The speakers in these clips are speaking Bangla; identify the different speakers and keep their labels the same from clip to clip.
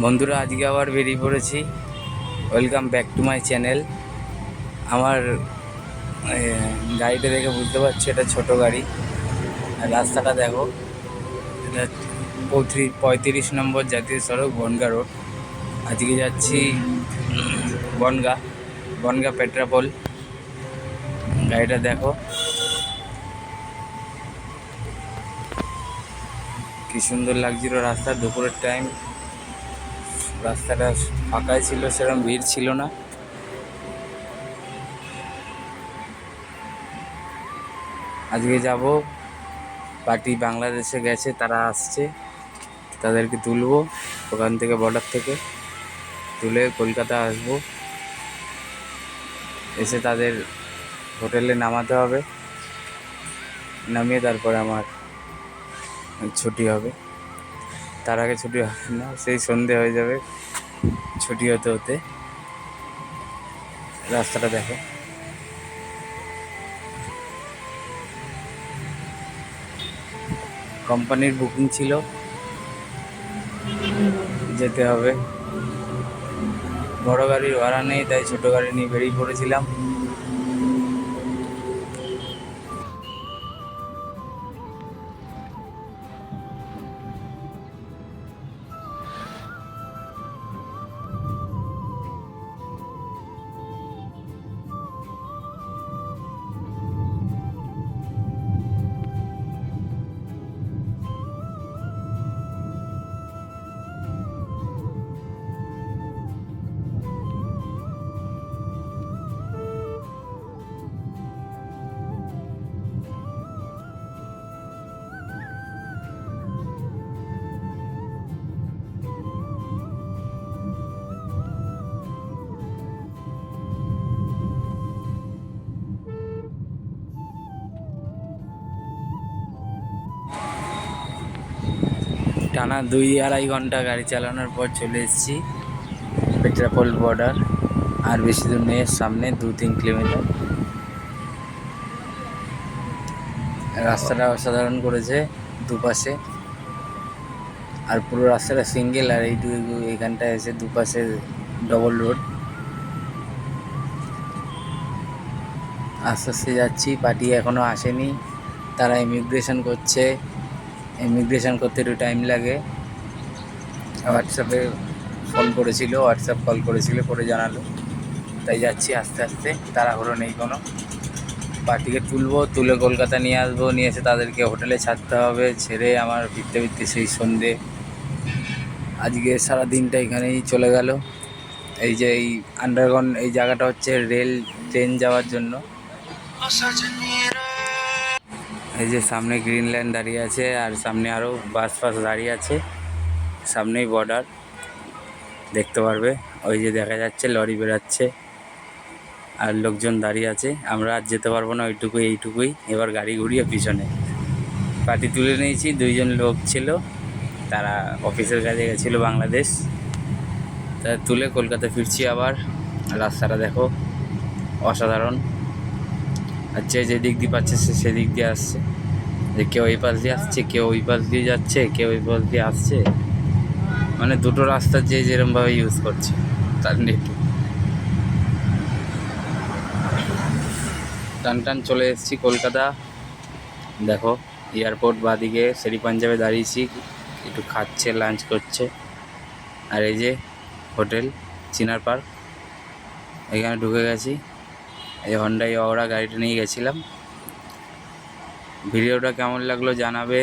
Speaker 1: বন্ধুরা, আজকে আবার বেরিয়ে পড়েছি। Welcome back to my channel. আমার গাড়িটা দেখে বুঝতে পারছি এটা ছোট গাড়ি। আর রাস্তাটা দেখো, এটা 35 নম্বর জাতীয় সড়ক, বনগা রোড। আজকে যাচ্ছি বনগা বনগা পেট্রাপোল। গাড়িটা দেখো কি সুন্দর লাগছিল। রাস্তা দুপুরের টাইম, রাস্তাটা ফাঁকাই ছিল, সেরকম ভিড় ছিল না। আজকে যাব, পার্টি বাংলাদেশে গেছে, তারা আসছে, তাদেরকে তুলবো ওখান থেকে, বর্ডার থেকে তুলে কলকাতা আসবো। এসে তাদের হোটেলে নামাতে হবে, নামিয়ে তারপরে আমার ছুটি হবে। তার আগে ছুটি হবে না, সেই সন্ধে হয়ে যাবে ছুটি হতে হতে। রাস্তাটা দেখো, কোম্পানির বুকিং ছিল, যেতে হবে। বড় গাড়ির ভাড়া নেই, তাই ছোট গাড়ি নিয়ে বেরিয়ে পড়েছিলাম। টানা 2-2.5 ঘন্টা গাড়ি চালানোর পর চলে এসেছি পেট্রাপোল বর্ডার। আর বেশি দূর নেই, সামনে 2-3 কিলোমিটার। রাস্তাটা অসাধারণ করেছে দুপাশে, আর পুরো রাস্তাটা সিঙ্গেল। আর এইটুকু এখানটায় এসে দুপাশে ডবল রোড। আস্তে আস্তে যাচ্ছি, পার্টি এখনও আসেনি, তারা ইমিগ্রেশন করছে। ইমিগ্রেশন করতে একটু টাইম লাগে। হোয়াটসঅ্যাপে ফোন করেছিল, হোয়াটসঅ্যাপ কল করেছিল, করে জানালো। তাই যাচ্ছি আস্তে আস্তে, তাড়াহুড়ো নেই কোনো। পার্টিকে তুলে কলকাতা নিয়ে আসবো, নিয়ে এসে তাদেরকে হোটেলে ছাড়তে হবে। ছেড়ে আমার ফিরতে ফিরতে সেই সন্ধে। আজকে সারা দিনটা এখানেই চলে গেল। এই যে এই আন্ডারগ্রাউন্ড এই জায়গাটা হচ্ছে রেল ট্রেন যাওয়ার জন্য। এই যে সামনে গ্রিন লাইন দাঁড়িয়ে আছে, আর সামনে আরও বাস ফাস দাঁড়িয়ে আছে। সামনেই বর্ডার, দেখতে পারবে। ওই যে দেখা যাচ্ছে লরি বেরাচ্ছে, আর লোকজন দাঁড়িয়ে আছে। আমরা আর যেতে পারবো না, এইটুকুই। এবার গাড়ি ঘুরিয়ে পিছনে। পার্টি তুলে নিয়েছি, 2জন লোক ছিল, তারা অফিসের কাজে গেছিলো বাংলাদেশ। তা তুলে কলকাতা ফিরছি আবার। রাস্তাটা দেখো অসাধারণ। আর যে দিক দিয়ে পাচ্ছে সে সেদিক দিয়ে আসছে। যে কেউ এই পাশ দিয়ে আসছে, কেউ ওই পাশ দিয়ে যাচ্ছে, কেউ ওই পাশ দিয়ে আসছে। মানে দুটো রাস্তা যে যেরমভাবে ইউজ করছে তার নেট। টান চলে এসেছি কলকাতা। দেখো এয়ারপোর্ট বাদিকে, শেরি পাঞ্জাবে দাঁড়িয়েছি, একটু খাচ্ছে, লাঞ্চ করছে। আর এই যে হোটেল চিনার পার্ক, এখানে ঢুকে গেছি। এই হন্ডাই অওরা গাড়িটা নিয়ে গেছিলাম। ভিডিওটা কেমন লাগলো জানাবে।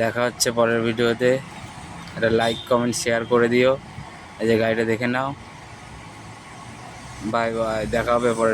Speaker 1: দেখা হচ্ছে পরের ভিডিওতে। একটা লাইক কমেন্ট শেয়ার করে দিও। এই যে গাড়িটা দেখে নাও। বাই বাই, দেখা হবে পরে।